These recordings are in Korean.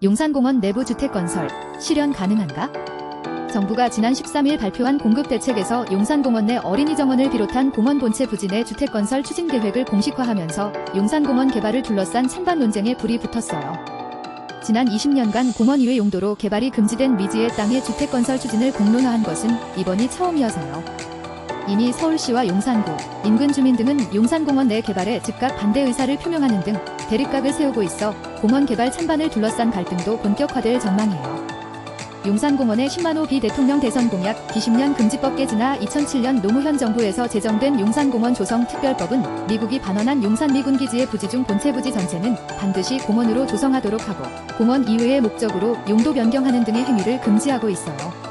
용산공원 내부 주택 건설, 실현 가능한가? 정부가 지난 13일 발표한 공급대책에서 용산공원 내 어린이정원을 비롯한 공원 본체 부지 내 주택 건설 추진 계획을 공식화하면서 용산공원 개발을 둘러싼 찬반 논쟁에 불이 붙었어요. 지난 20년간 공원 이외 용도로 개발이 금지된 미지의 땅의 주택 건설 추진을 공론화한 것은 이번이 처음이어서요. 이미 서울시와 용산구, 인근 주민 등은 용산공원 내 개발에 즉각 반대 의사를 표명하는 등 대립각을 세우고 있어 공원 개발 찬반을 둘러싼 갈등도 본격화될 전망이에요. 용산공원의 10만호 비대통령 대선 공약 비식년 금지법 개지나 2007년 노무현 정부에서 제정된 용산공원 조성 특별법은 미국이 반환한 용산 미군기지의 부지 중 본체 부지 전체는 반드시 공원으로 조성하도록 하고 공원 이외의 목적으로 용도 변경하는 등의 행위를 금지하고 있어요.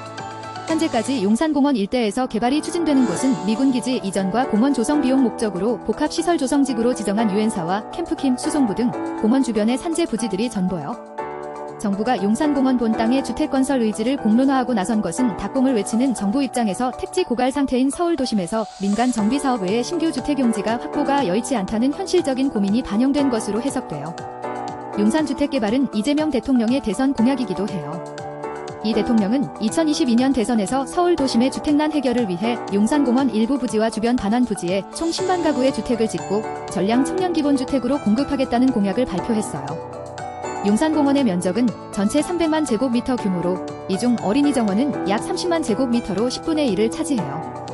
현재까지 용산공원 일대에서 개발이 추진되는 곳은 미군기지 이전과 공원 조성 비용 목적으로 복합시설 조성지구로 지정한 유엔사와 캠프킴 수송부 등 공원 주변의 산재 부지들이 전부요. 정부가 용산공원 본 땅의 주택 건설 의지를 공론화하고 나선 것은 낙공을 외치는 정부 입장에서 택지 고갈 상태인 서울 도심에서 민간 정비 사업 외에 신규 주택 용지가 확보가 여의치 않다는 현실적인 고민이 반영된 것으로 해석돼요. 용산 주택 개발은 이재명 대통령의 대선 공약이기도 해요. 이 대통령은 2022년 대선에서 서울 도심의 주택난 해결을 위해 용산공원 일부 부지와 주변 반환 부지에 총 10만 가구의 주택을 짓고 전량 청년 기본주택으로 공급하겠다는 공약을 발표했어요. 용산공원의 면적은 전체 300만 제곱미터 규모로 이 중 어린이정원은 약 30만 제곱미터로 10분의 1을 차지해요.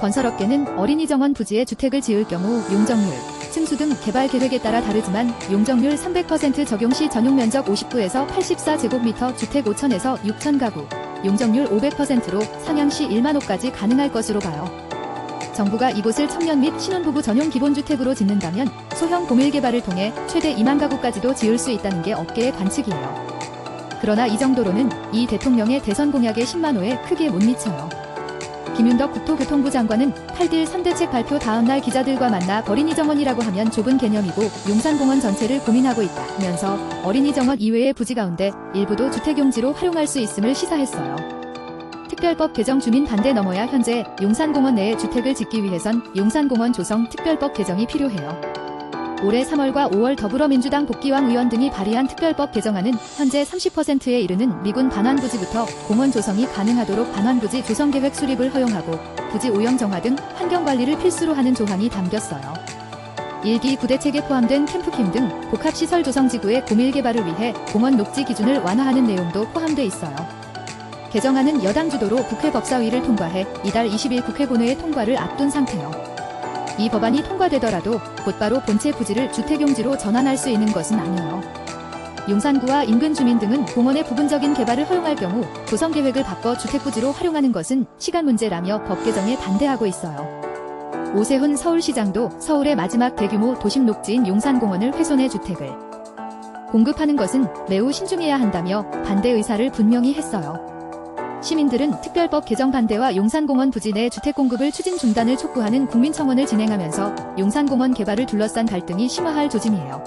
건설업계는 어린이정원 부지에 주택을 지을 경우 용적률, 층수 등 개발 계획에 따라 다르지만 용적률 300% 적용 시 전용면적 59에서 84제곱미터 주택 5천에서 6천 가구, 용적률 500%로 상향시 1만 호까지 가능할 것으로 봐요. 정부가 이곳을 청년 및 신혼부부 전용 기본주택으로 짓는다면 소형 공일 개발을 통해 최대 2만 가구까지도 지을 수 있다는 게 업계의 관측이에요. 그러나 이 정도로는 이 대통령의 대선 공약의 10만 호에 크게 못 미쳐요. 김윤덕 국토교통부 장관은 8딜 3대책 발표 다음날 기자들과 만나 어린이정원이라고 하면 좁은 개념이고 용산공원 전체를 고민하고 있다면서 어린이정원 이외의 부지 가운데 일부도 주택용지로 활용할 수 있음을 시사했어요. 특별법 개정 주민 반대 넘어야 현재 용산공원 내에 주택을 짓기 위해선 용산공원 조성 특별법 개정이 필요해요. 올해 3월과 5월 더불어민주당 복귀왕 의원 등이 발의한 특별법 개정안은 현재 30%에 이르는 미군 반환부지부터 공원 조성이 가능하도록 반환부지 조성계획 수립을 허용하고 부지 오형 정화 등 환경관리를 필수로 하는 조항이 담겼어요. 1기 부대책에 포함된 캠프킴 등 복합시설 조성지구의 공일 개발을 위해 공원 녹지 기준을 완화하는 내용도 포함돼 있어요. 개정안은 여당 주도로 국회 법사위를 통과해 이달 20일 국회 본회의 통과를 앞둔 상태요. 이 법안이 통과되더라도 곧바로 본체 부지를 주택용지로 전환할 수 있는 것은 아니에요. 용산구와 인근 주민 등은 공원의 부분적인 개발을 허용할 경우 조성계획을 바꿔 주택부지로 활용하는 것은 시간 문제라며 법 개정에 반대하고 있어요. 오세훈 서울시장도 서울의 마지막 대규모 도심 녹지인 용산공원을 훼손해 주택을 공급하는 것은 매우 신중해야 한다며 반대 의사를 분명히 했어요. 시민들은 특별법 개정 반대와 용산공원 부지 내 주택 공급을 추진 중단을 촉구하는 국민청원을 진행하면서 용산공원 개발을 둘러싼 갈등이 심화할 조짐이에요.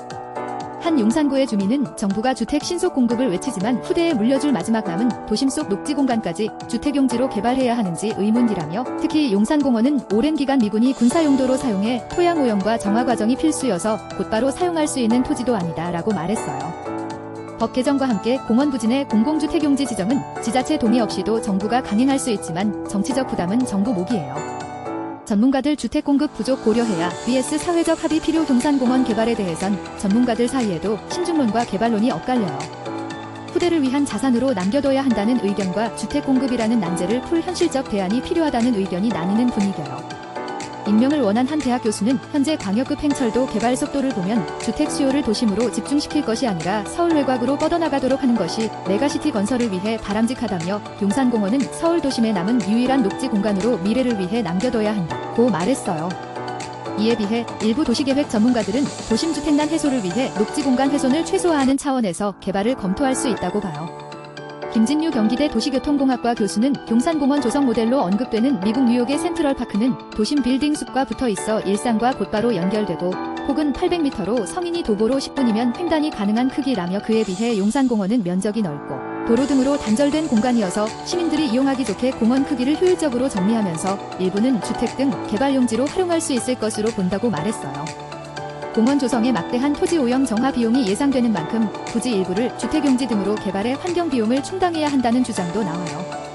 한 용산구의 주민은 정부가 주택 신속 공급을 외치지만 후대에 물려줄 마지막 남은 도심 속 녹지 공간까지 주택용지로 개발해야 하는지 의문이라며 특히 용산공원은 오랜 기간 미군이 군사용도로 사용해 토양 오염과 정화 과정이 필수여서 곧바로 사용할 수 있는 토지도 아니다라고 말했어요. 법 개정과 함께 공원 부지 내 공공주택용지 지정은 지자체 동의 없이도 정부가 강행할 수 있지만 정치적 부담은 정부 몫이에요. 전문가들 주택 공급 부족 고려해야 vs 사회적 합의 필요 용산공원 개발에 대해선 전문가들 사이에도 신중론과 개발론이 엇갈려요. 후대를 위한 자산으로 남겨둬야 한다는 의견과 주택 공급이라는 난제를 풀 현실적 대안이 필요하다는 의견이 나뉘는 분위기예요. 임명을 원한 한 대학 교수는 현재 광역급 행철도 개발 속도를 보면 주택 수요를 도심으로 집중시킬 것이 아니라 서울 외곽으로 뻗어나가도록 하는 것이 메가시티 건설을 위해 바람직하다며 용산공원은 서울 도심에 남은 유일한 녹지 공간으로 미래를 위해 남겨둬야 한다고 말했어요. 이에 비해 일부 도시계획 전문가들은 도심 주택난 해소를 위해 녹지 공간 훼손을 최소화하는 차원에서 개발을 검토할 수 있다고 봐요. 김진유 경기대 도시교통공학과 교수는 용산공원 조성 모델로 언급되는 미국 뉴욕의 센트럴파크는 도심 빌딩 숲과 붙어 있어 일상과 곧바로 연결되고 혹은 800m로 성인이 도보로 10분이면 횡단이 가능한 크기라며 그에 비해 용산공원은 면적이 넓고 도로 등으로 단절된 공간이어서 시민들이 이용하기 좋게 공원 크기를 효율적으로 정리하면서 일부는 주택 등 개발용지로 활용할 수 있을 것으로 본다고 말했어요. 공원 조성에 막대한 토지 오염 정화 비용이 예상되는 만큼 부지 일부를 주택용지 등으로 개발해 환경 비용을 충당해야 한다는 주장도 나와요.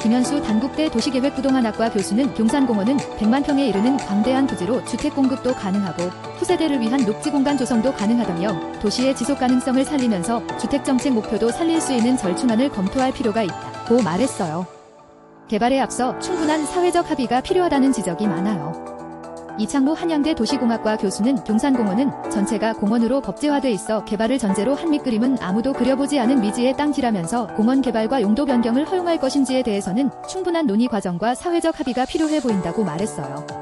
김현수 단국대 도시계획부동안학과 교수는 용산공원은 100만 평에 이르는 광대한 부지로 주택 공급도 가능하고 후세대를 위한 녹지 공간 조성도 가능하다며 도시의 지속 가능성을 살리면서 주택정책 목표도 살릴 수 있는 절충안을 검토할 필요가 있다고 말했어요. 개발에 앞서 충분한 사회적 합의가 필요하다는 지적이 많아요. 이창무 한양대 도시공학과 교수는 용산공원은 전체가 공원으로 법제화돼 있어 개발을 전제로 한 밑그림은 아무도 그려보지 않은 미지의 땅지라면서 공원 개발과 용도 변경을 허용할 것인지에 대해서는 충분한 논의 과정과 사회적 합의가 필요해 보인다고 말했어요.